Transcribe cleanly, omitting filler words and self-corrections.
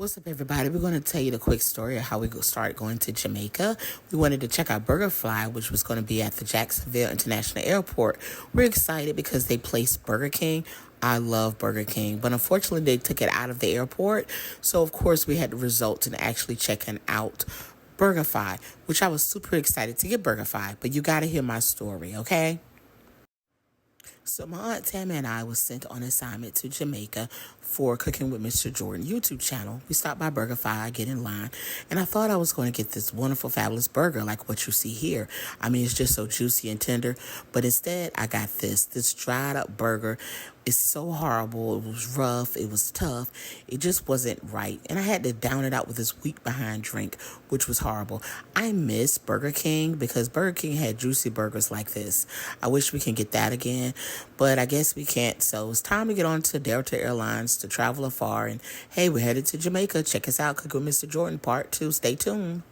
What's up, everybody? We're going to tell you the quick story of how we started going to Jamaica. We wanted to check out BurgerFi, which was going to be at the Jacksonville International Airport. We're excited because they placed Burger King. I love Burger King, but unfortunately they took it out of the airport. So, of course, we had to result in actually checking out BurgerFi, which I was super excited to get BurgerFi. But you got to hear my story, okay? So my Aunt Tammy and I was sent on assignment to Jamaica for Cooking with Mr. Jordan YouTube channel. We stopped by BurgerFi, I get in line, and I thought I was going to get this wonderful, fabulous burger like what you see here. I mean, it's just so juicy and tender, but instead I got this dried up burger. It's so horrible. It was rough. It was tough. It just wasn't right. And I had to down it out with this weak behind drink, which was horrible. I miss Burger King because Burger King had juicy burgers like this. I wish we can get that again, but I guess we can't. So it's time to get on to Delta Airlines to travel afar. And hey, we're headed to Jamaica. Check us out. Cook with Mr. Jordan Part 2. Stay tuned.